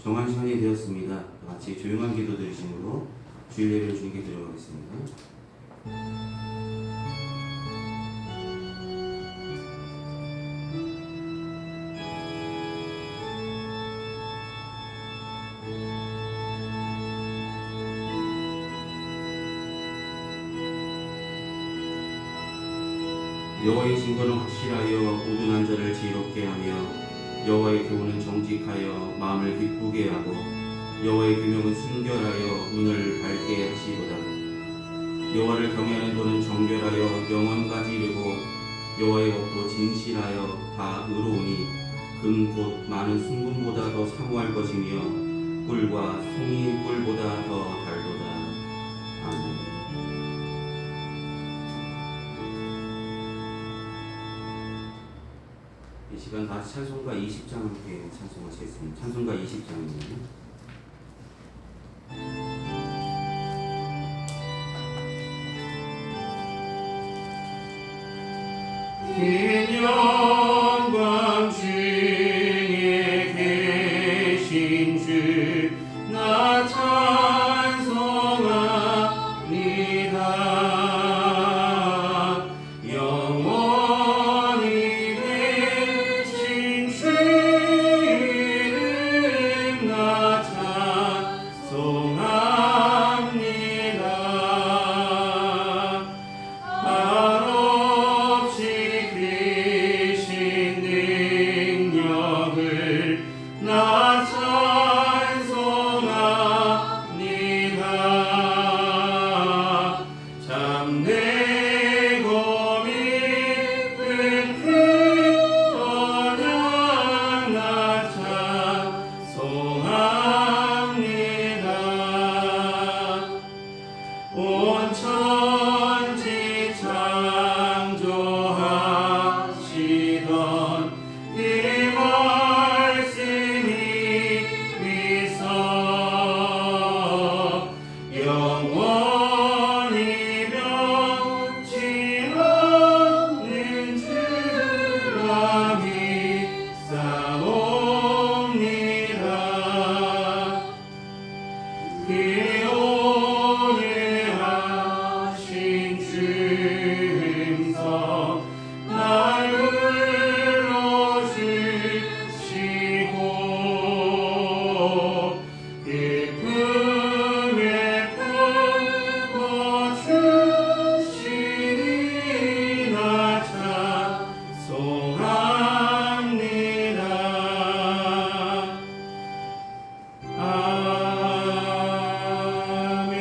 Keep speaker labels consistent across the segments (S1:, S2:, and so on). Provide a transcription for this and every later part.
S1: 정한 시간이 되었습니다. 같이 조용한 기도 드리심으로 주일 예배를 주님께 드려가겠습니다. 여호와의 증거는 확실하여 우둔한 자를 지혜롭게 하며 여호와의 교훈은 정직하여 마음을 기쁘게 하고 여호와의 규명은 순결하여 눈을 밝게 하시도다. 여호와를 경외하는 도는 정결하여 영원까지 이르고 여호와의 법도 진실하여 다 의로우니 금 곧 많은 순금보다 더 사모할 것이며 꿀과 송이 꿀보다 더 달도다. 아멘. 이 시간 다시 찬송가 20장 함께 찬송하시겠습니다. 찬송가 20장입니다. 긴 영광 중에 계신 주 나 찬송합니다. 영원히 계신 주 이름 나 찬송합니다. 한없이 크신 능력을 나 찬송합니다. 참되고 믿은 그 언약 나 찬송합니다. 온 천지 창조하시던 그 말씀이 위서 영원히 변치 않는 주라 믿사옵니다. 그 오늘 하신 주음성 날 불러주시고 그 품에 품어주시니 나 찬송합니다. 아멘.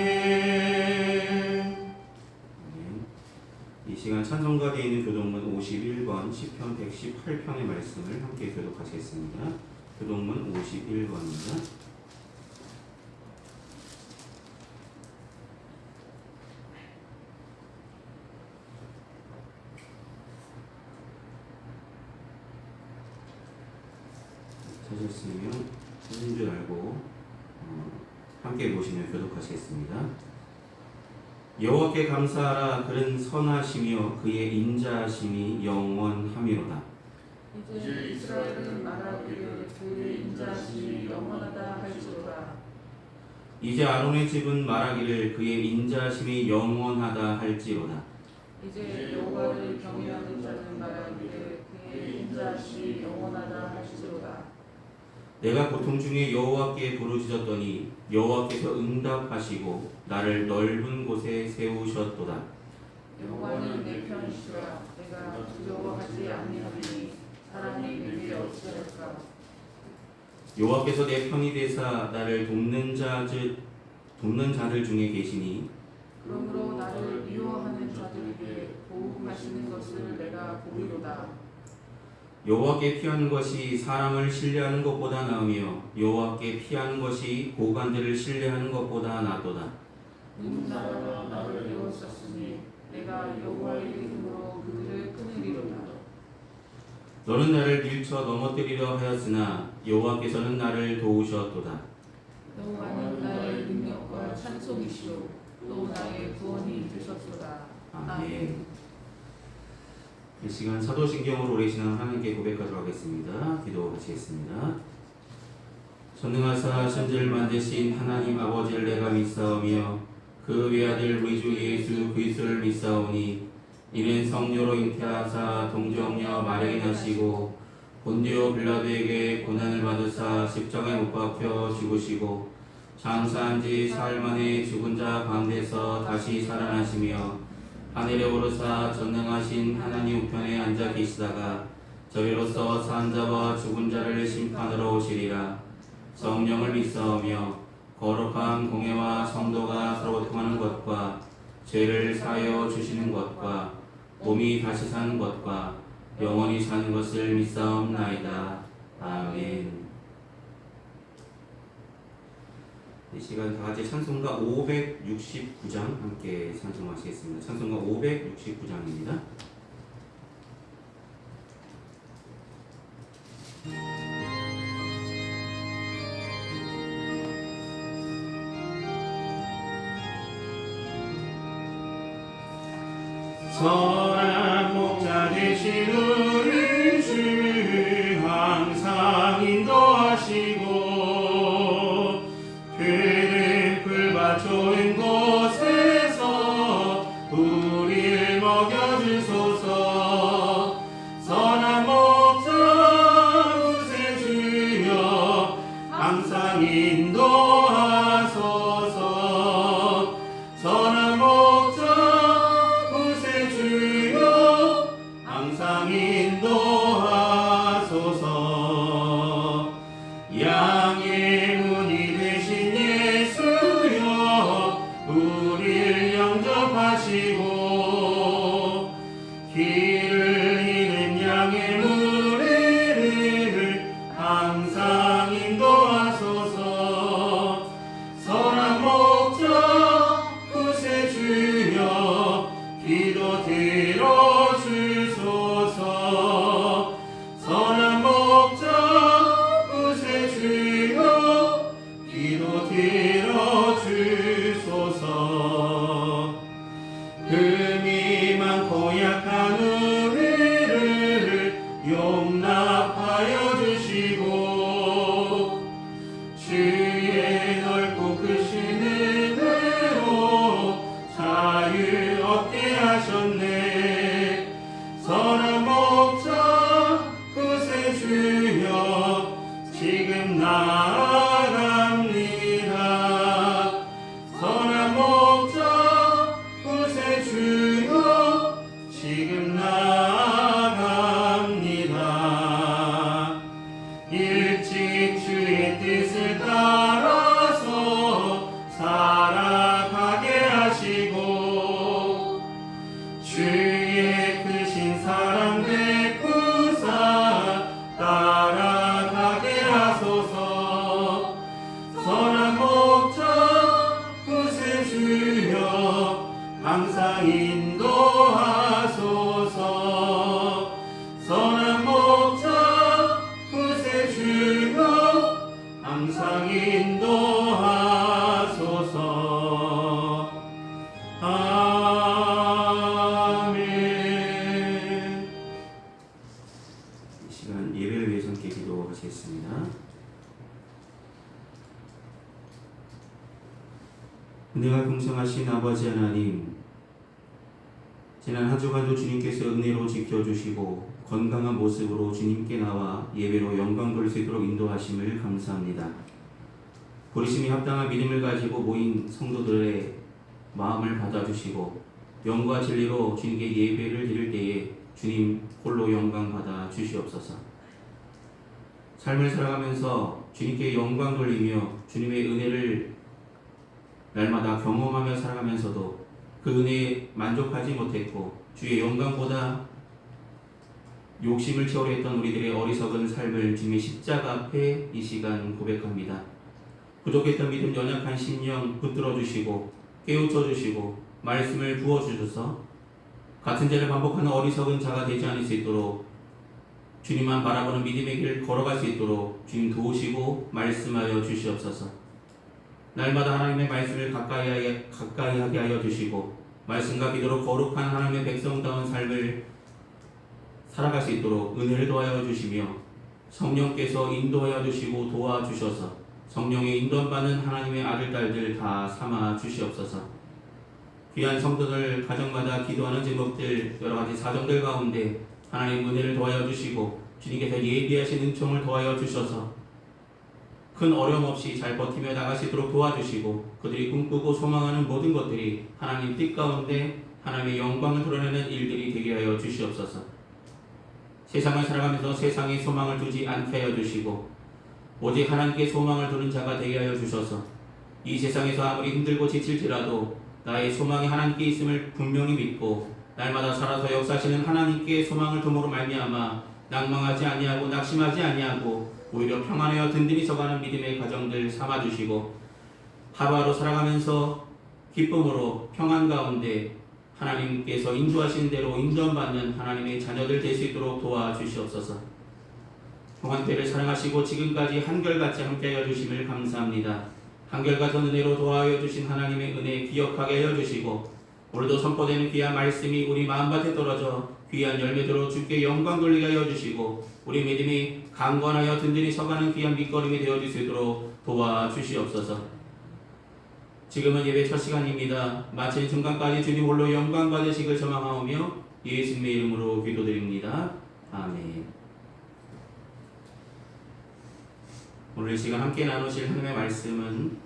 S1: 이 시간 찬송가에 있는 교독문 51권, 시편 118편의 말씀을 함께 교독하시겠습니다. 교독문 51권입니다. 찾으시면 찾은 줄 알고 함께 보시며 교독하시겠습니다. 여호와께 감사하라. 그는 선하시며 그의 인자하심이 영원하미로다.
S2: 이제 이스라엘은 말하기를 그의 인자하심이 영원하다 할지로다.
S1: 이제 아론의 집은 말하기를 그의 인자하심이 영원하다 할지로다.
S2: 이제 여호와를 경외하는 자는 말하기를 그의 인자하심이 영원하다 할지로다.
S1: 내가 고통 중에 여호와께 부르짖었더니 여호와께서 응답하시고 나를 넓은 곳에 세우셨도다.
S2: 여호와는 내 편이시라. 내가 두려워하지 아니하리니 사람이 내게 어찌할까.
S1: 여호와께서 내 편이 되사 나를 돕는 자들 중에 계시니
S2: 그러므로 나를 미워하는 자들에게 보응하시는 것을 내가 보리로다.
S1: 여호와께 피하는 것이 사람을 신뢰하는 것보다 나으며 여호와께 피하는 것이 고관들을 신뢰하는 것보다 낫도다.
S2: 누군가가 나를 에워쌌으니 내가 여호와의 이름으로 그들을 끊으리로다.
S1: 너는 나를 밀쳐 넘어뜨리려 하였으나 여호와께서는 나를 도우셨도다.
S2: 여호와는 나의 능력과 찬송이시오 또 나의 구원이 되셨도다.
S1: 아멘. 이 시간 사도신경으로 오래 신앙 하나님께 고백하도록 하겠습니다. 기도하시겠습니다. 전능하사 천지를 만드신 하나님 아버지를 내가 믿사오며 그 외아들 우리 주 예수 그리스도를 믿사오니 이는 성녀로 잉태하사 동정녀 마리아에 나시고 본디오 빌라도에게 고난을 받으사 십자가에 못 박혀 죽으시고 장사한 지 사흘 만에 죽은 자 가운데서 다시 살아나시며 하늘에 오르사 전능하신 하나님 우편에 앉아 계시다가 저리로서 산 자와 죽은 자를 심판하러 오시리라. 성령을 믿사오며 거룩한 공회와 성도가 서로 통하는 것과 죄를 사하여 주시는 것과 몸이 다시 사는 것과 영원히 사는 것을 믿사옵나이다. 아멘. 이 시간 다 같이 찬송가 569장 함께 찬송하시겠습니다. 찬송가 569장입니다.
S3: 선한 목자 되신 우리 주 항상 인도하시고 그는 풀밭 좋은 곳에서 우리를 먹여주소서. 선한 목자 구세주여 항상 인도하소서. 선한 목자 구세주여 항상 인도하소서. 양의 문이 되신 예수여 우리를 영접하시고 길을 잃은 양의 무리를 항상 인도하소서. 선한 목자 구세주여 기도 들어주소서. 선한 목자 구세주여 기도 들어주소서. 흠이 많고 약한 우리를 용납하여 주시고 주의 넓고 크신 은혜로 자유 얻게 하셨네. 선한 목자 구세주여 지금 나아갑니다. 선한 목자 구세주여 지금 나아갑니다. 일찍 주의 뜻을 따라서 살아가게 하시고 주의 크신 사랑 베푸사 따라가게 하소서. 선한 목자 구세주여 항상 인도하소서. 선한 목자 구세주여 항상 인도하소서. 아멘.
S1: 이 시간 예배를 위해서 함께 기도하시겠습니다. 은혜가 풍성하신 아버지 하나님, 지난 한 주간도 주님께서 은혜로 지켜주시고 건강한 모습으로 주님께 나와 예배로 영광 돌릴 수 있도록 인도하심을 감사합니다. 부르심이 합당한 믿음을 가지고 모인 성도들의 마음을 받아주시고 영과 진리로 주님께 예배를 드릴 때에 주님 홀로 영광 받아 주시옵소서. 삶을 살아가면서 주님께 영광 돌리며 주님의 은혜를 날마다 경험하며 살아가면서도 그 은혜에 만족하지 못했고 주의 영광보다 욕심을 채우려 했던 우리들의 어리석은 삶을 주님의 십자가 앞에 이 시간 고백합니다. 부족했던 믿음, 연약한 심령 붙들어 주시고 깨우쳐 주시고 말씀을 부어 주셔서 같은 죄를 반복하는 어리석은 자가 되지 않을 수 있도록 주님만 바라보는 믿음의 길을 걸어갈 수 있도록 주님 도우시고 말씀하여 주시옵소서. 날마다 하나님의 말씀을 가까이 하게 하여 주시고 말씀과 기도로 거룩한 하나님의 백성다운 삶을 살아갈 수 있도록 은혜를 도하여 주시며 성령께서 인도하여 주시고 도와주셔서 성령의 인도받는 하나님의 아들 딸들 다 삼아 주시옵소서. 귀한 성도들 가정마다 기도하는 제목들 여러 가지 사정들 가운데 하나님 은혜를 더하여 주시고 주님께서 예비하신 은총을 더하여 주셔서 큰 어려움 없이 잘 버티며 나가시도록 도와주시고 그들이 꿈꾸고 소망하는 모든 것들이 하나님 뜻 가운데 하나님의 영광을 드러내는 일들이 되게 하여 주시옵소서. 세상을 살아가면서 세상에 소망을 두지 않게 하여 주시고 오직 하나님께 소망을 두는 자가 되게 하여 주셔서 이 세상에서 아무리 힘들고 지칠지라도 나의 소망이 하나님께 있음을 분명히 믿고 날마다 살아서 역사하시는 하나님께 소망을 둠으로 말미암아 낭망하지 아니하고 낙심하지 아니하고 오히려 평안하여 든든히 서가는 믿음의 가정들 삼아주시고 하루하루 살아가면서 기쁨으로 평안 가운데 하나님께서 인도하신 대로 인도받는 하나님의 자녀들 될 수 있도록 도와주시옵소서. 동안때를 사랑하시고 지금까지 한결같이 함께하여 주심을 감사합니다. 한결같은 은혜로 도와하여 주신 하나님의 은혜 기억하게 하여 주시고 오늘도 선포되는 귀한 말씀이 우리 마음밭에 떨어져 귀한 열매대로 주께 영광 돌리게 하여 주시고 우리 믿음이 강건하여 든든히 서가는 귀한 밑거름이 되어 줄 수 있도록 도와주시옵소서. 지금은 예배 첫 시간입니다. 마친 순간까지 주님 홀로 영광 받으시길 소망하오며 예수님의 이름으로 기도드립니다. 아멘. 오늘 이 시간 함께 나누실 하나님의 말씀은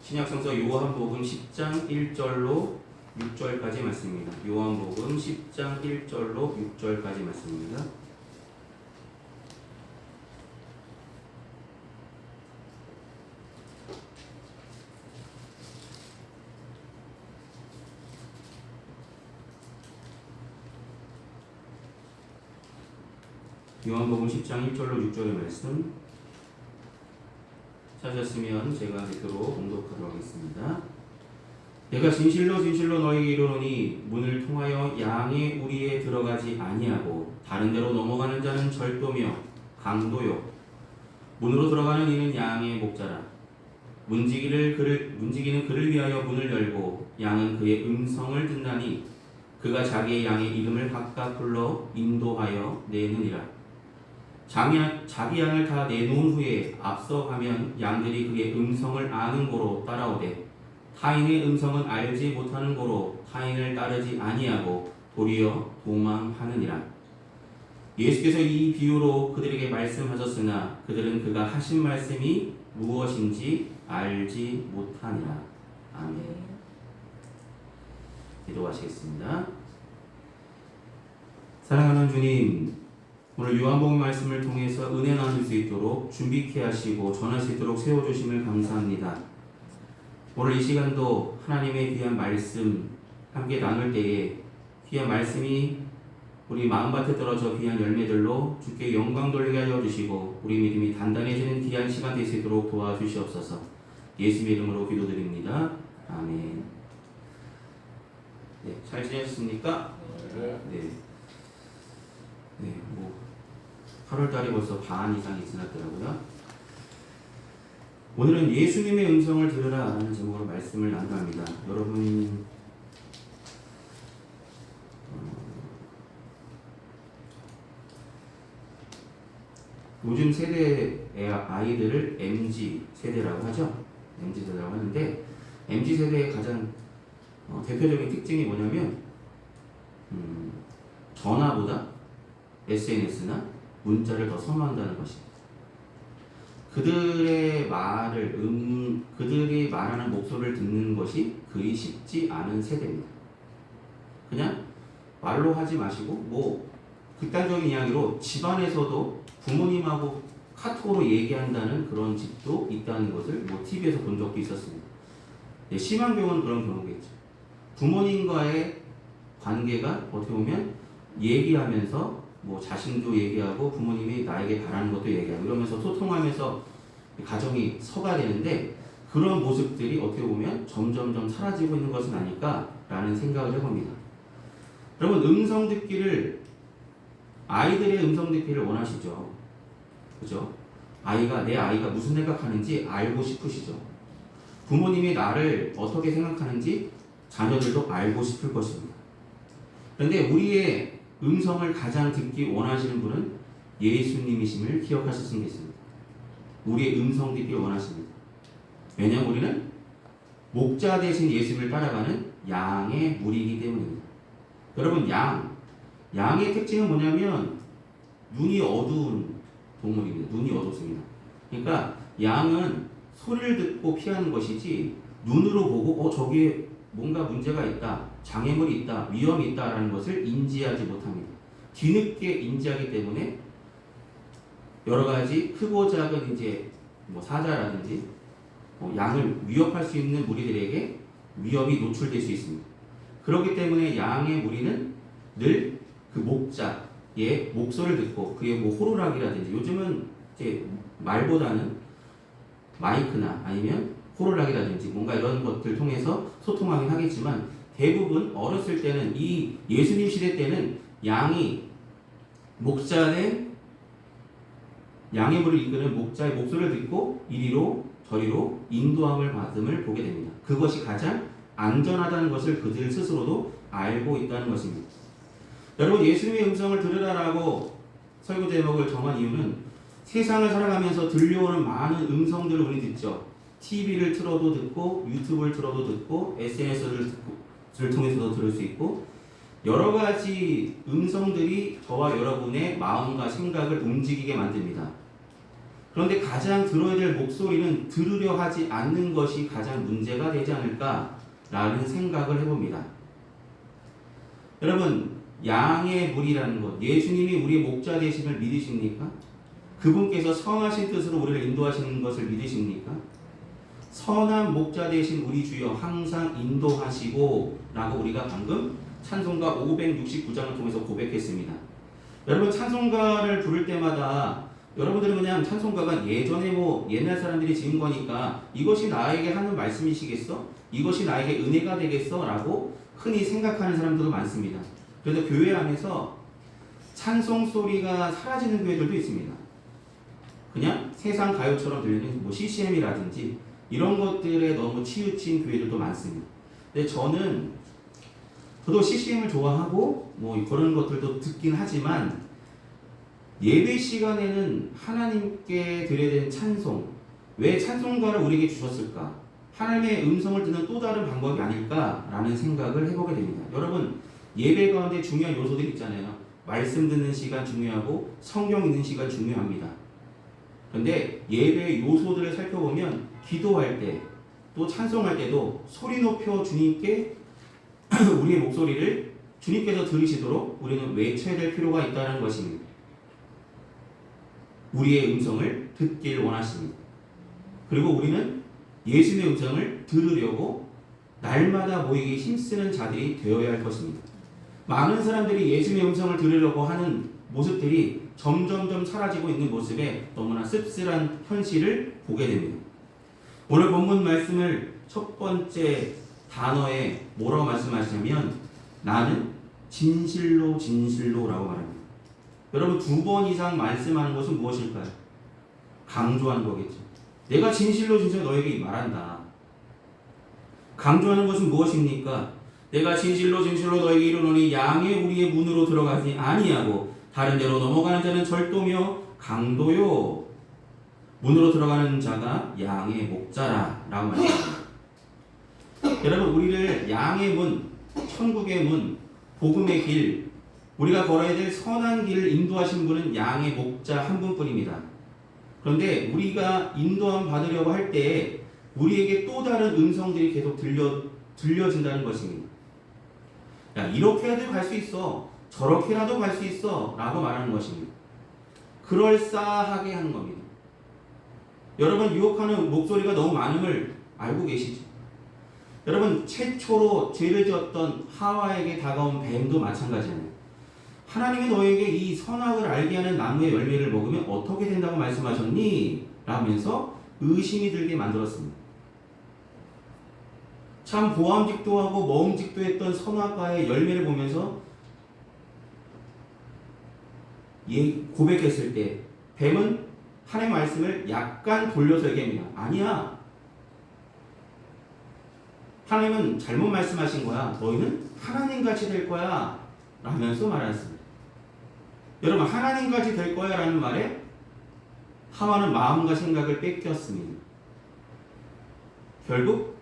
S1: 신약성서 요한복음 10장 1절로 6절까지 말씀입니다. 요한복음 10장 1절로 6절까지 말씀입니다. 요한복음 10장 1절로 6절의 말씀 찾으셨으면 제가 읽도록 봉독하도록 하겠습니다. 내가 진실로 진실로 너희에게 이르노니 문을 통하여 양의 우리에 들어가지 아니하고 다른 데로 넘어가는 자는 절도며 강도요 문으로 들어가는 이는 양의 목자라. 문지기는 그를 위하여 문을 열고 양은 그의 음성을 듣나니 그가 자기의 양의 이름을 각각 불러 인도하여 내느니라. 자기 양을 다 내놓은 후에 앞서가면 양들이 그의 음성을 아는 고로 따라오되 타인의 음성은 알지 못하는 고로 타인을 따르지 아니하고 도리어 도망하느니라. 예수께서 이 비유로 그들에게 말씀하셨으나 그들은 그가 하신 말씀이 무엇인지 알지 못하니라. 아멘. 기도하시겠습니다. 사랑하는 주님, 오늘 요한복음 말씀을 통해서 은혜 나눌 수 있도록 준비케 하시고 전할 수 있도록 세워주심을 감사합니다. 오늘 이 시간도 하나님의 귀한 말씀 함께 나눌 때에 귀한 말씀이 우리 마음밭에 떨어져 귀한 열매들로 주께 영광 돌리게 하여 주시고 우리 믿음이 단단해지는 귀한 시간 될 수 있도록 도와주시옵소서. 예수의 이름으로 기도드립니다. 아멘. 네, 잘 지내셨습니까? 네. 네, 8월달이 벌써 반 이상이 지났더라고요. 오늘은 예수님의 음성을 들으라 라는 제목으로 말씀을 나누랍니다. 여러분 요즘 세대의 아이들을 MZ 세대라고 하죠. MZ 세대라고 하는데 MZ 세대의 가장 대표적인 특징이 뭐냐면 전화보다 SNS나 문자를 더 선호한다는 것입니다. 그들의 그들이 말하는 목소리를 듣는 것이 그리 쉽지 않은 세대입니다. 그냥 말로 하지 마시고 극단적인 이야기로 집안에서도 부모님하고 카톡으로 얘기한다는 그런 집도 있다는 것을 TV에서 본 적도 있었습니다. 네, 심한 경우는 그런 경우겠죠. 부모님과의 관계가 어떻게 보면 얘기하면서 자신도 얘기하고 부모님이 나에게 바라는 것도 얘기하고 이러면서 소통하면서 가정이 서가 되는데 그런 모습들이 어떻게 보면 점점점 사라지고 있는 것은 아닐까라는 생각을 해봅니다. 여러분 아이들의 음성 듣기를 원하시죠? 그죠? 내 아이가 무슨 생각하는지 알고 싶으시죠? 부모님이 나를 어떻게 생각하는지 자녀들도 알고 싶을 것입니다. 그런데 우리의 음성을 가장 듣기 원하시는 분은 예수님이심을 기억하셨으면 좋겠습니다. 우리의 음성 듣기를 원하십니다. 왜냐하면 우리는 목자 대신 예수님을 따라가는 양의 무리이기 때문입니다. 여러분, 양의 특징은 뭐냐면 눈이 어두운 동물입니다. 눈이 어둡습니다. 그러니까 양은 소리를 듣고 피하는 것이지 눈으로 보고 저기에 뭔가 문제가 있다, 장애물이 있다, 위험이 있다라는 것을 인지하지 못합니다. 뒤늦게 인지하기 때문에 여러 가지 크고 작은 이제 뭐 사자라든지 양을 위협할 수 있는 무리들에게 위험이 노출될 수 있습니다. 그렇기 때문에 양의 무리는 늘 그 목자의 목소리를 듣고 그의 뭐 호루라기라든지, 요즘은 이제 말보다는 마이크나 아니면 호루라기라든지 뭔가 이런 것들 통해서 소통하긴 하겠지만, 대부분 어렸을 때는 이 예수님 시대 때는 양이 목자의 양의 무리를 이끄는 목자의 목소리를 듣고 이리로 저리로 인도함을 받음을 보게 됩니다. 그것이 가장 안전하다는 것을 그들 스스로도 알고 있다는 것입니다. 여러분, 예수님의 음성을 들으라라고 설교 제목을 정한 이유는 세상을 살아가면서 들려오는 많은 음성들을 우리 듣죠. TV를 틀어도 듣고 유튜브를 틀어도 듣고 SNS를 통해서도 들을 수 있고, 여러 가지 음성들이 저와 여러분의 마음과 생각을 움직이게 만듭니다. 그런데 가장 들어야 될 목소리는 들으려 하지 않는 것이 가장 문제가 되지 않을까라는 생각을 해봅니다. 여러분, 양의 무리라는 것, 예수님이 우리의 목자 되심을 믿으십니까? 그분께서 선하신 뜻으로 우리를 인도하시는 것을 믿으십니까? 선한 목자 되신 우리 주여 항상 인도하시고 라고 우리가 방금 찬송가 569장을 통해서 고백했습니다. 여러분, 찬송가를 부를 때마다 여러분들은 그냥 찬송가가 예전에 옛날 사람들이 지은 거니까 이것이 나에게 하는 말씀이시겠어? 이것이 나에게 은혜가 되겠어? 라고 흔히 생각하는 사람들도 많습니다. 그래서 교회 안에서 찬송 소리가 사라지는 교회들도 있습니다. 그냥 세상 가요처럼 들리는 CCM이라든지 이런 것들에 너무 치우친 교회들도 많습니다. 근데 저도 CCM을 좋아하고 그런 것들도 듣긴 하지만, 예배 시간에는 하나님께 드려야 되는 찬송, 왜 찬송가를 우리에게 주셨을까? 하나님의 음성을 듣는 또 다른 방법이 아닐까라는 생각을 해보게 됩니다. 여러분, 예배 가운데 중요한 요소들이 있잖아요. 말씀 듣는 시간 중요하고 성경 읽는 시간 중요합니다. 그런데 예배 요소들을 살펴보면 기도할 때 또 찬송할 때도 소리 높여 주님께 우리의 목소리를 주님께서 들으시도록 우리는 외쳐야 될 필요가 있다는 것입니다. 우리의 음성을 듣길 원하십니다. 그리고 우리는 예수님의 음성을 들으려고 날마다 모이기 힘쓰는 자들이 되어야 할 것입니다. 많은 사람들이 예수님의 음성을 들으려고 하는 모습들이 점점점 사라지고 있는 모습에 너무나 씁쓸한 현실을 보게 됩니다. 오늘 본문 말씀을 첫 번째 단어에 뭐라고 말씀하시냐면, 나는 진실로 진실로라고 말합니다. 여러분, 2번 이상 말씀하는 것은 무엇일까요? 강조하는 거겠죠. 내가 진실로 진실로 너에게 말한다. 강조하는 것은 무엇입니까? 내가 진실로 진실로 너에게 이르노니 양의 우리의 문으로 들어가지 아니하고 다른 데로 넘어가는 자는 절도며 강도요. 문으로 들어가는 자가 양의 목자라 라고 말합니다. 여러분, 우리를 양의 문, 천국의 문, 복음의 길, 우리가 걸어야 될 선한 길을 인도하신 분은 양의 목자 한 분뿐입니다. 그런데 우리가 인도함 받으려고 할 때 우리에게 또 다른 음성들이 계속 들려진다는 것입니다. 야, 이렇게라도 갈 수 있어, 저렇게라도 갈 수 있어 라고 말하는 것입니다. 그럴싸하게 하는 겁니다. 여러분, 유혹하는 목소리가 너무 많음을 알고 계시죠? 여러분, 최초로 죄를 지었던 하와에게 다가온 뱀도 마찬가지예요. 하나님이 너에게 이 선악을 알게 하는 나무의 열매를 먹으면 어떻게 된다고 말씀하셨니? 라면서 의심이 들게 만들었습니다. 참 보암직도 하고 먹음직도 했던 선악과의 열매를 보면서 고백했을 때 뱀은 하나님의 말씀을 약간 돌려서 얘기합니다. 아니야. 하나님은 잘못 말씀하신 거야. 너희는 하나님같이 될 거야. 라면서 말했습니다. 여러분, 하나님같이 될 거야 라는 말에 하와는 마음과 생각을 뺏겼습니다. 결국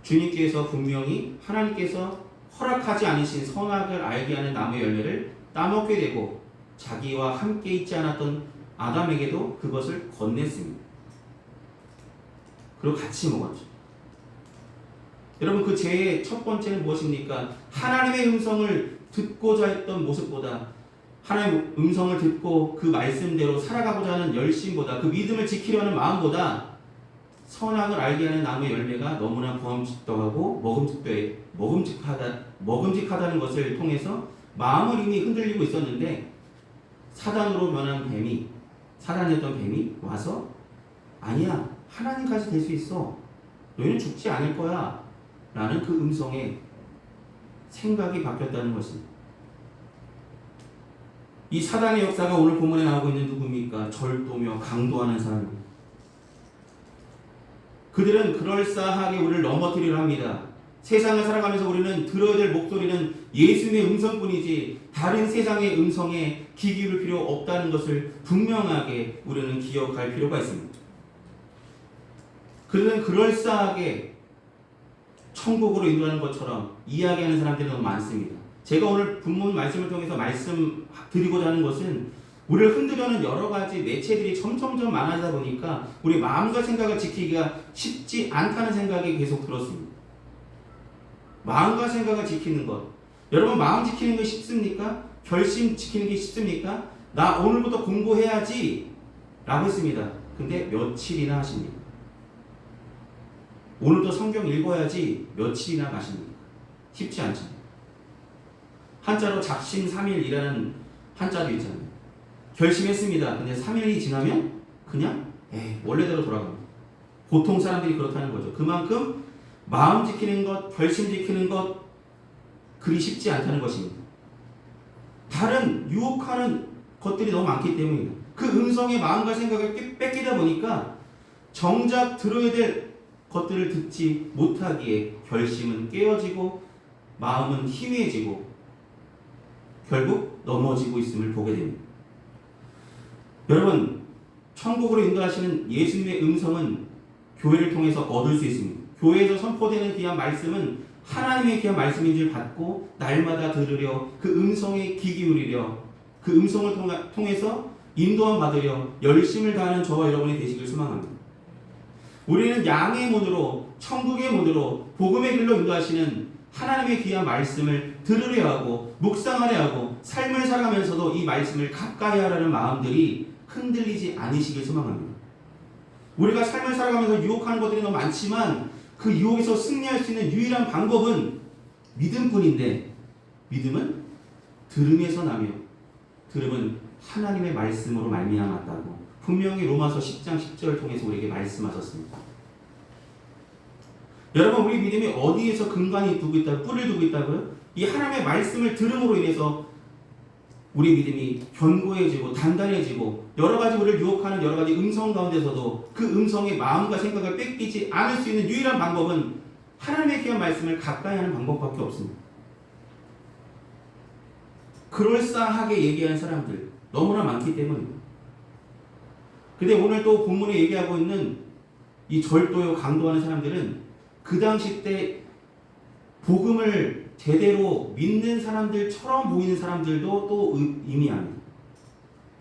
S1: 주님께서 분명히 하나님께서 허락하지 않으신 선악을 알게 하는 나무의 열매를 따먹게 되고 자기와 함께 있지 않았던 아담에게도 그것을 건넸습니다. 그리고 같이 먹었죠. 여러분, 그 죄의 첫 번째는 무엇입니까? 하나님의 음성을 듣고자 했던 모습보다, 하나님의 음성을 듣고 그 말씀대로 살아가고자 하는 열심보다, 그 믿음을 지키려는 마음보다 선악을 알게 하는 나무의 열매가 너무나 부함직하고 먹음직하다는 것을 통해서 마음을 이미 흔들리고 있었는데, 사단으로 변한 사단이었던 뱀이 와서 아니야, 하나님까지 될 수 있어, 너희는 죽지 않을 거야 라는 그 음성에 생각이 바뀌었다는 것입니다. 이 사단의 역사가 오늘 본문에 나오고 있는 누굽니까? 절도며 강도하는 사람입니다. 그들은 그럴싸하게 우리를 넘어뜨리려 합니다. 세상을 살아가면서 우리는 들어야 될 목소리는 예수님의 음성뿐이지 다른 세상의 음성에 귀 기울일 필요 없다는 것을 분명하게 우리는 기억할 필요가 있습니다. 그들은 그럴싸하게 천국으로 인도하는 것처럼 이야기하는 사람들이 너무 많습니다. 제가 오늘 본문 말씀을 통해서 말씀드리고자 하는 것은 우리를 흔들려는 여러 가지 매체들이 점점점 많아지다 보니까 우리 마음과 생각을 지키기가 쉽지 않다는 생각이 계속 들었습니다. 마음과 생각을 지키는 것, 여러분 마음 지키는 게 쉽습니까? 결심 지키는 게 쉽습니까? 나 오늘부터 공부해야지 라고 했습니다. 근데 며칠이나 하십니까? 오늘도 성경 읽어야지 며칠이나 가십니까? 쉽지 않죠. 한자로 작심삼일이라는 한자도 있잖아요. 결심했습니다. 근데 3일이 지나면 그냥 원래대로 돌아갑니다. 보통 사람들이 그렇다는 거죠. 그만큼 마음 지키는 것, 결심 지키는 것 그리 쉽지 않다는 것입니다. 다른 유혹하는 것들이 너무 많기 때문입니다. 그 음성의 마음과 생각을 뺏기다 보니까 정작 들어야 될 것들을 듣지 못하기에 결심은 깨어지고 마음은 희미해지고 결국 넘어지고 있음을 보게 됩니다. 여러분, 천국으로 인도하시는 예수님의 음성은 교회를 통해서 얻을 수 있습니다. 교회에서 선포되는 귀한 말씀은 하나님의 귀한 말씀인 줄 받고 날마다 들으려 그 음성에 귀 기울이려 그 음성을 통해서 인도함 받으려 열심을 다하는 저와 여러분이 되시길 소망합니다. 우리는 양의 문으로 천국의 문으로 복음의 길로 인도하시는 하나님의 귀한 말씀을 들으려 하고 묵상하려 하고 삶을 살아가면서도 이 말씀을 가까이 하라는 마음들이 흔들리지 않으시길 소망합니다. 우리가 삶을 살아가면서 유혹하는 것들이 너무 많지만 그 유혹에서 승리할 수 있는 유일한 방법은 믿음뿐인데 믿음은 들음에서 나며 들음은 하나님의 말씀으로 말미암았다고 분명히 로마서 10장 10절을 통해서 우리에게 말씀하셨습니다. 여러분, 우리 믿음이 어디에서 근간이 두고 있다고, 뿌리를 두고 있다고요? 이 하나님의 말씀을 들음으로 인해서 우리 믿음이 견고해지고 단단해지고 여러 가지 우리를 유혹하는 여러 가지 음성 가운데서도 그 음성의 마음과 생각을 뺏기지 않을 수 있는 유일한 방법은 하나님의 귀한 말씀을 가까이 하는 방법밖에 없습니다. 그럴싸하게 얘기하는 사람들 너무나 많기 때문입니다. 근데 오늘 또 본문에 얘기하고 있는 이 절도요 강도하는 사람들은 그 당시 때 복음을 제대로 믿는 사람들처럼 보이는 사람들도 또 의미합니다.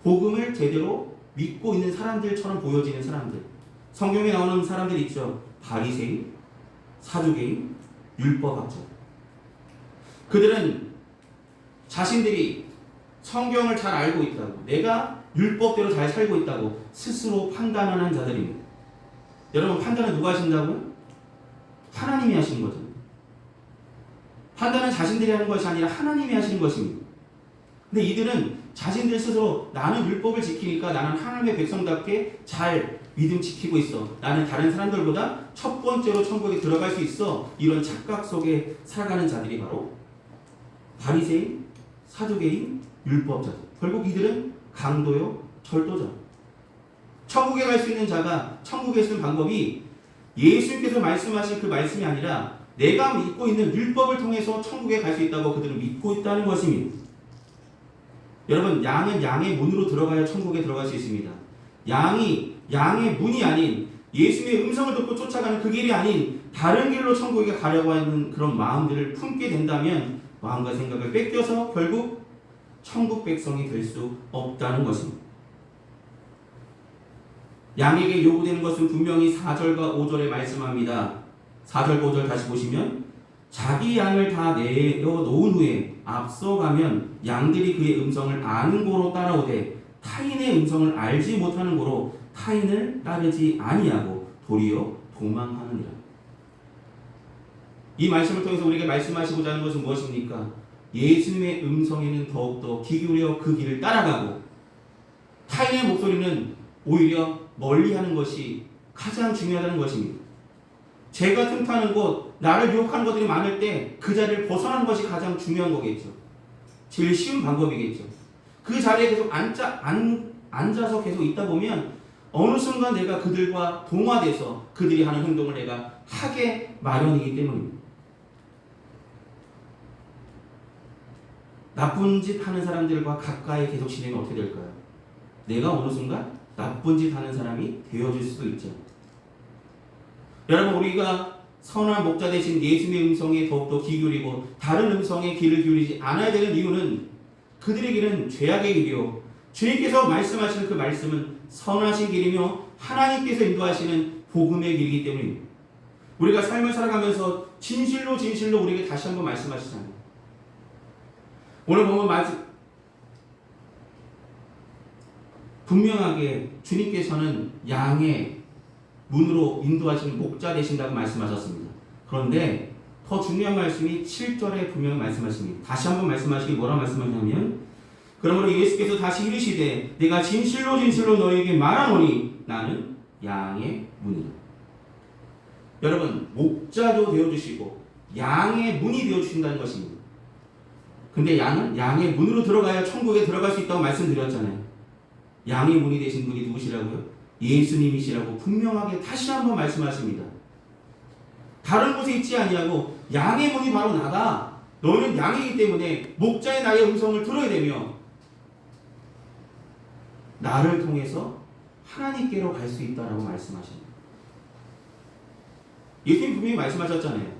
S1: 복음을 제대로 믿고 있는 사람들처럼 보여지는 사람들. 성경에 나오는 사람들 있죠. 바리새인, 사두개인, 율법학자. 그들은 자신들이 성경을 잘 알고 있다고, 내가 율법대로 잘 살고 있다고 스스로 판단하는 자들입니다. 여러분, 판단은 누가 하신다고요? 하나님이 하시는 거죠. 판단은 자신들이 하는 것이 아니라 하나님이 하시는 것입니다. 근데 이들은 자신들 스스로 나는 율법을 지키니까 나는 하나님의 백성답게 잘 믿음 지키고 있어. 나는 다른 사람들보다 첫 번째로 천국에 들어갈 수 있어. 이런 착각 속에 살아가는 자들이 바로 바리새인, 사두개인, 율법자들. 결국 이들은 강도요, 절도자. 천국에 갈 수 있는 자가 천국에 있는 방법이 예수님께서 말씀하신 그 말씀이 아니라 내가 믿고 있는 율법을 통해서 천국에 갈 수 있다고 그들은 믿고 있다는 것입니다. 여러분, 양은 양의 문으로 들어가야 천국에 들어갈 수 있습니다. 양이 양의 문이 아닌 예수님의 음성을 듣고 쫓아가는 그 길이 아닌 다른 길로 천국에 가려고 하는 그런 마음들을 품게 된다면 마음과 생각을 뺏겨서 결국 천국 백성이 될 수 없다는 것입니다. 양에게 요구되는 것은 분명히 4절과 5절에 말씀합니다. 4절 5절 다시 보시면 자기 양을 다 내어놓은 후에 앞서가면 양들이 그의 음성을 아는 고로 따라오되 타인의 음성을 알지 못하는 고로 타인을 따르지 아니하고 도리어 도망하느니라. 이 말씀을 통해서 우리에게 말씀하시고자 하는 것은 무엇입니까? 예수님의 음성에는 더욱더 귀 기울여 그 길을 따라가고 타인의 목소리는 오히려 멀리하는 것이 가장 중요하다는 것입니다. 죄가 틈타는 곳, 나를 유혹하는 것들이 많을 때 그 자리를 벗어나는 것이 가장 중요한 거겠죠. 제일 쉬운 방법이겠죠. 그 자리에 계속 앉아서 계속 있다 보면 어느 순간 내가 그들과 동화돼서 그들이 하는 행동을 내가 하게 마련이기 때문입니다. 나쁜 짓 하는 사람들과 가까이 계속 지내면 어떻게 될까요? 내가 어느 순간 나쁜 짓 하는 사람이 되어질 수도 있죠. 여러분, 우리가 선한 목자 되신 예수님의 음성에 더욱더 귀 기울이고 다른 음성에 귀를 기울이지 않아야 되는 이유는 그들의 길은 죄악의 길이요 주님께서 말씀하시는 그 말씀은 선하신 길이며 하나님께서 인도하시는 복음의 길이기 때문입니다. 우리가 삶을 살아가면서 진실로 우리에게 다시 한번 말씀하시잖아요. 오늘 보면 분명하게 주님께서는 양의 문으로 인도하시는 목자 되신다고 말씀하셨습니다. 그런데 더 중요한 말씀이 7절에 분명히 말씀하십니다. 다시 한번 말씀하시기 뭐라 말씀하냐면 그러므로 예수께서 다시 이르시되 내가 진실로 너희에게 말하노니 나는 양의 문이라. 여러분, 목자도 되어주시고 양의 문이 되어주신다는 것입니다. 근데 양은 양의 문으로 들어가야 천국에 들어갈 수 있다고 말씀드렸잖아요. 양의 문이 되신 분이 누구시라고요? 예수님이시라고 분명하게 다시 한번 말씀하십니다. 다른 곳에 있지 아니하고 양의 문이 바로 나다. 너희는 양이기 때문에 목자의 나의 음성을 들어야 되며 나를 통해서 하나님께로 갈 수 있다라고 말씀하십니다. 예수님 분명히 말씀하셨잖아요.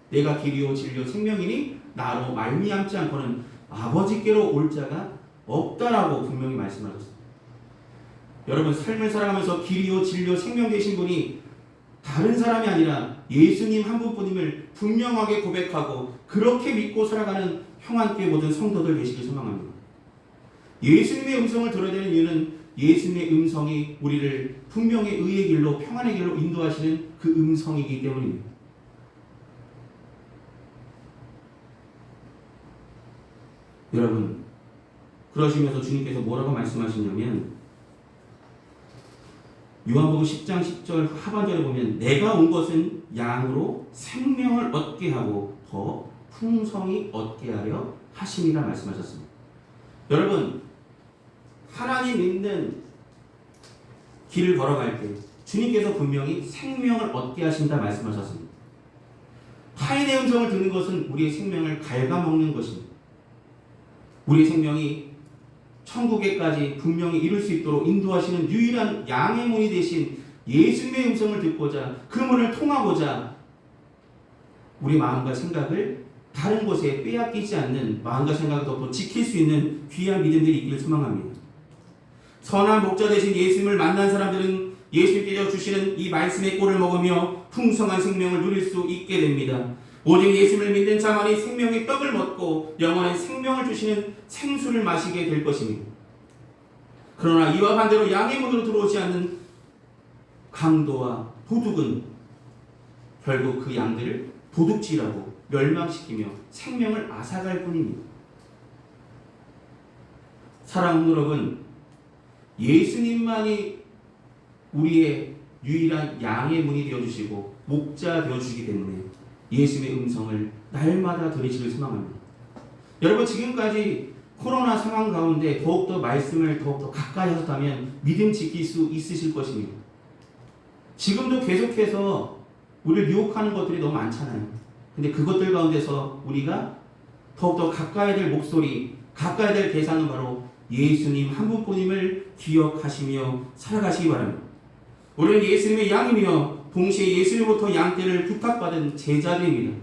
S1: 내가 길이요 진리요 생명이니 나로 말미암지 않고는 아버지께로 올 자가 없다라고 분명히 말씀하셨습니다. 여러분, 삶을 살아가면서 길이요 진리요 생명 되신 분이 다른 사람이 아니라 예수님 한 분뿐임을 분명하게 고백하고 그렇게 믿고 살아가는 평안교회 모든 성도들 되시길 소망합니다. 예수님의 음성을 들어야 되는 이유는 예수님의 음성이 우리를 분명히 의의 길로 평안의 길로 인도하시는 그 음성이기 때문입니다. 여러분, 그러시면서 주님께서 뭐라고 말씀하시냐면 요한복음 10장 10절 하반절에 보면 내가 온 것은 양으로 생명을 얻게 하고 더 풍성히 얻게 하려 하심이라 말씀하셨습니다. 여러분, 하나님 믿는 길을 걸어갈 때 주님께서 분명히 생명을 얻게 하신다 말씀하셨습니다. 타인의 음성을 듣는 것은 우리의 생명을 갉아먹는 것입니다. 우리의 생명이 천국에까지 분명히 이룰 수 있도록 인도하시는 유일한 양의 문이 되신 예수님의 음성을 듣고자 그 문을 통하고자 우리 마음과 생각을 다른 곳에 빼앗기지 않는 마음과 생각을 더 지킬 수 있는 귀한 믿음들이 있기를 소망합니다. 선한 목자 되신 예수님을 만난 사람들은 예수님께서 주시는 이 말씀의 꼴을 먹으며 풍성한 생명을 누릴 수 있게 됩니다. 오직 예수님을 믿는 자만이 생명의 떡을 먹고 영원한 생명을 주시는 생수를 마시게 될 것입니다. 그러나 이와 반대로 양의 문으로 들어오지 않는 강도와 도둑은 결국 그 양들을 도둑질하고 멸망시키며 생명을 앗아갈 뿐입니다. 사랑하는 여러분, 예수님만이 우리의 유일한 양의 문이 되어주시고 목자 되어주시기 때문에 예수님의 음성을 날마다 들으시길 소망합니다. 여러분, 지금까지 코로나 상황 가운데 더욱더 말씀을 더욱더 가까이 하셨다면 믿음 지킬 수 있으실 것입니다. 지금도 계속해서 우리를 유혹하는 것들이 너무 많잖아요. 근데 그것들 가운데서 우리가 더욱더 가까이 될 목소리, 가까이 될 대상은 바로 예수님 한 분뿐임을 기억하시며 살아가시기 바랍니다. 우리는 예수님의 양이며 동시에 예수님으로부터 양떼를 부탁받은 제자들입니다.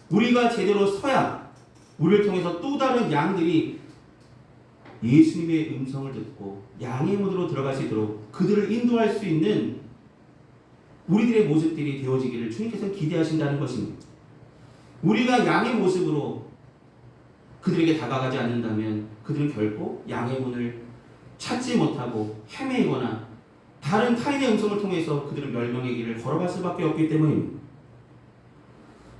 S1: 우리가 제대로 서야 우리를 통해서 또 다른 양들이 예수님의 음성을 듣고 양의 문으로 들어갈 수 있도록 그들을 인도할 수 있는 우리들의 모습들이 되어지기를 주님께서 기대하신다는 것입니다. 우리가 양의 모습으로 그들에게 다가가지 않는다면 그들은 결코 양의 문을 찾지 못하고 헤매거나 다른 타인의 음성을 통해서 그들은 멸망의 길을 걸어갈 수밖에 없기 때문입니다.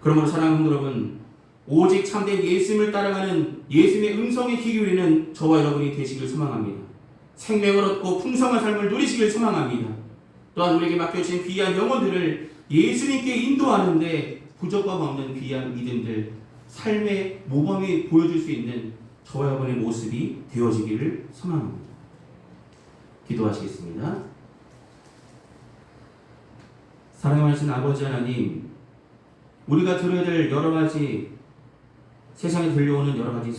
S1: 그러므로 사랑하는 성도 여러분, 오직 참된 예수님을 따라가는 예수님의 음성에 귀 기울이는 저와 여러분이 되시길 소망합니다. 생명을 얻고 풍성한 삶을 누리시길 소망합니다. 또한 우리에게 맡겨주신 귀한 영혼들을 예수님께 인도하는데 부족함 없는 귀한 믿음들, 삶의 모범이 보여줄 수 있는 저와 여러분의 모습이 되어지기를 소망합니다. 기도하시겠습니다. 사랑하시는 아버지 하나님, 우리가 들어야 될 여러 가지 세상에 들려오는 여러 가지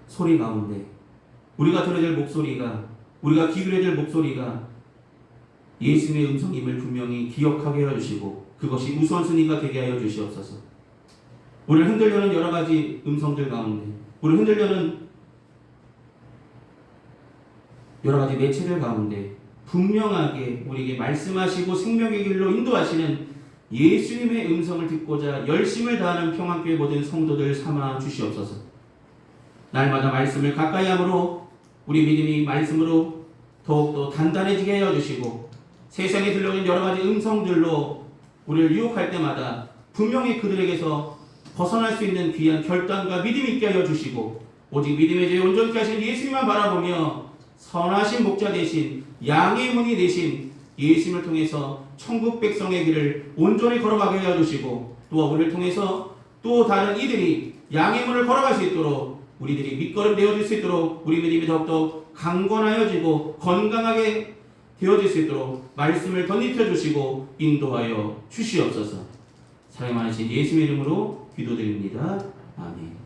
S1: 소리 가운데 우리가 들어야 될 목소리가, 우리가 기울여야 될 목소리가 예수님의 음성임을 분명히 기억하게 하여 주시고 그것이 우선순위가 되게 하여 주시옵소서. 우리를 흔들려는 여러 가지 음성들 가운데, 우리를 흔들려는 여러 가지 매체들 가운데 분명하게 우리에게 말씀하시고 생명의 길로 인도하시는 예수님의 음성을 듣고자 열심을 다하는 평안교회 모든 성도들 삼아 주시옵소서. 날마다 말씀을 가까이 함으로 우리 믿음이 말씀으로 더욱더 단단해지게 하여 주시고 세상에 들려오는 여러 가지 음성들로 우리를 유혹할 때마다 분명히 그들에게서 벗어날 수 있는 귀한 결단과 믿음이 있게 하여 주시고 오직 믿음의 죄 온전케 하신 예수님만 바라보며 선하신 목자 되신 양의 문이 되신 예수님을 통해서 천국 백성의 길을 온전히 걸어가게 하여 주시고 또 우리를 통해서 또 다른 이들이 양의 문을 걸어갈 수 있도록 우리들이 밑거름 되어질 수 있도록 우리 믿음이 더욱더 강건하여지고 건강하게 되어질 수 있도록 말씀을 덧입혀 주시고 인도하여 주시옵소서. 사랑 많으신 예수의 이름으로 기도드립니다. 아멘.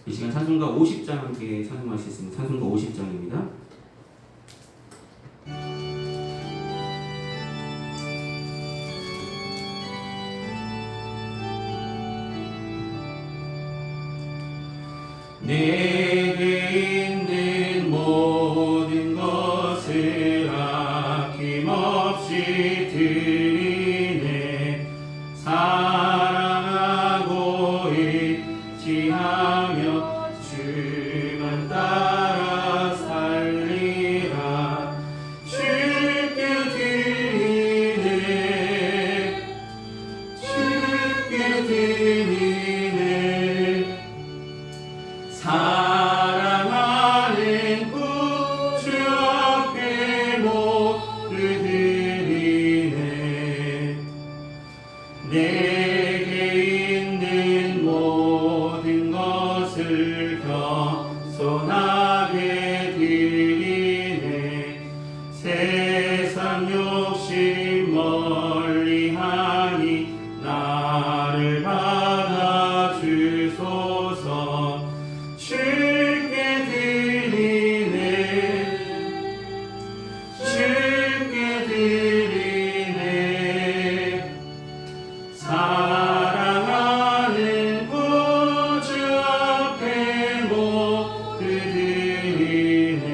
S1: 이 시간 찬송가 50장 함께 찬송하시겠습니다. 찬송가 50장입니다.
S3: 내게 있는 모든 것을 아낌없이 드리네. 사랑하고 의지하며 주만 따라 살리라. 주께 드리네. 주께 드리네. 사랑하는 구주 앞에 모두 드리네. 내게 있는 모든 것을 겸손하게 드리네. 세상 욕심 멀리하니 나를 받아주소서. 주께 드리네. 주께 드리네. 사랑하는 구주 앞에 모두 드리네.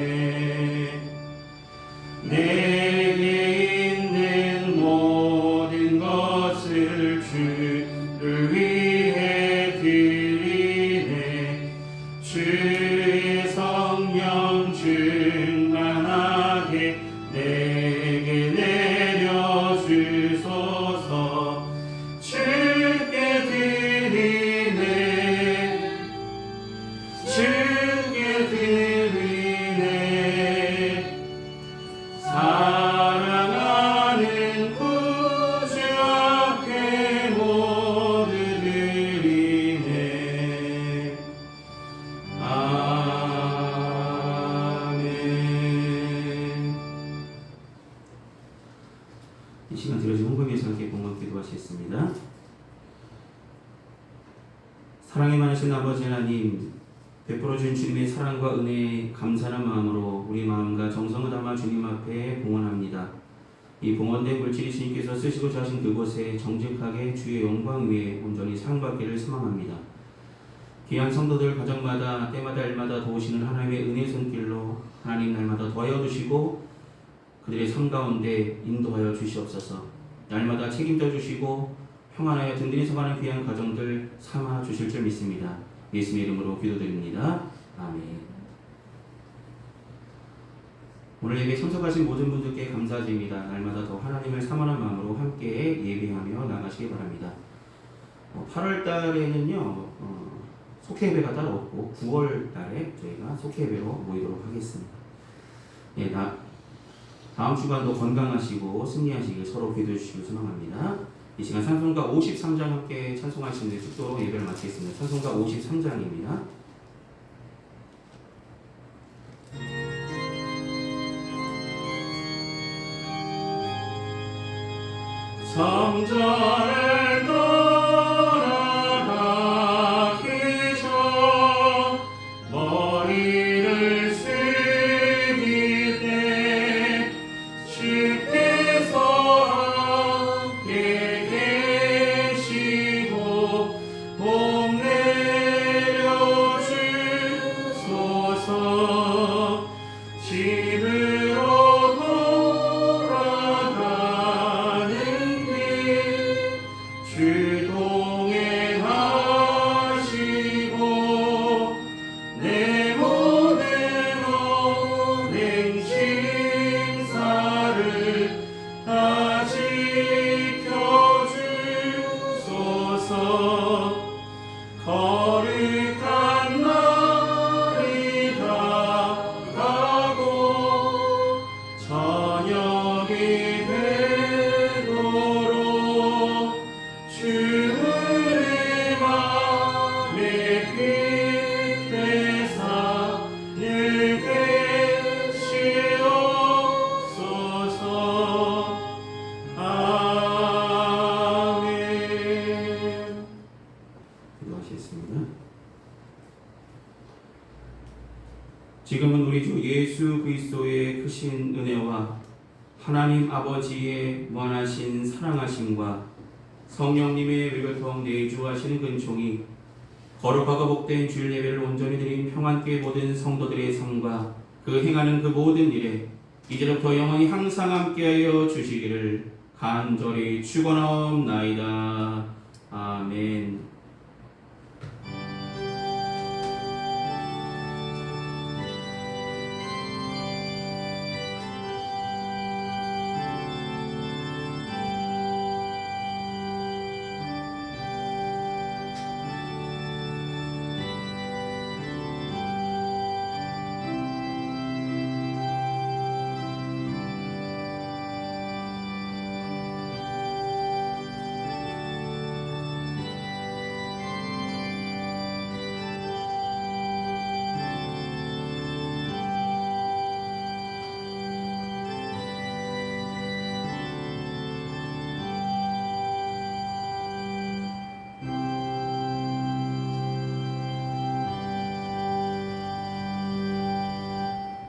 S3: 내게 있는 모든 것을 주를 위해 드리네. 주의 성령 충만하게 내게 내려주소서. 주께 드리네. 주께 드리네. 사랑하는 구주 앞에 모두 드리네. 아멘.
S1: 이 시간 들어주신 홍보에 위해서 함께 공감 기도하시겠습니다. 사랑이 많으신 아버지 하나님, 베풀어 준 주님의 사랑과 은혜에 감사하는 마음으로 우리 마음과 정성을 담아 주님 앞에 봉헌합니다. 이 봉헌된 물질이 주님께서 쓰시고자 하신 그곳에 정직하게 주의 영광 위에 온전히 사용받기를 소망합니다. 귀한 성도들 가정마다 때마다 일마다 도우시는 하나님의 은혜 손길로 하나님 날마다 더하여 주시고 그들의 삶 가운데 인도하여 주시옵소서. 날마다 책임져 주시고 평안하여 든든히 서가는 귀한 가정들 삼아 주실 줄 믿습니다. 예수님의 이름으로 기도드립니다. 아멘. 오늘 예배에 참석하신 모든 분들께 감사드립니다. 날마다 더 하나님을 사모하는 마음으로 함께 예배하며 나가시기 바랍니다. 8월 달에는요 속회 예배가 따로 없고 9월 달에 저희가 속회 예배로 모이도록 하겠습니다. 예, 다음 주간도 건강하시고 승리하시길 서로 기도해 주시길 소망합니다. 이 시간 찬송가 53장 함께 찬송하시는 축도로 예배를 마치겠습니다. 찬송가 53장입니다.
S3: 성전을 떠나가기 전 머리를 숙일 때 주께서 함께 계시고 복 내려 주소서. 집으로 돌아가는 길 주 동행하시고 내 모든 언행 심사를 다 지켜주소서. 거룩한 날이 다가고 저녁이 되도록 주의 맘에 깃대사 늘 계시옵소서. 아멘.
S1: 기도하시겠습니다. 지금은 우리 주 예수 그리스도의 크신 은혜와 하나님 아버지의 무한하신 사랑하심과 성령님의 의결통 내주하시는 근총이 거룩하고 복된 주일 예배를 온전히 드린 평안교회 모든 성도들의 삶과 그 행하는 그 모든 일에 이제부터 영원히 항상 함께하여 주시기를 간절히 축원하옵나이다. 아멘.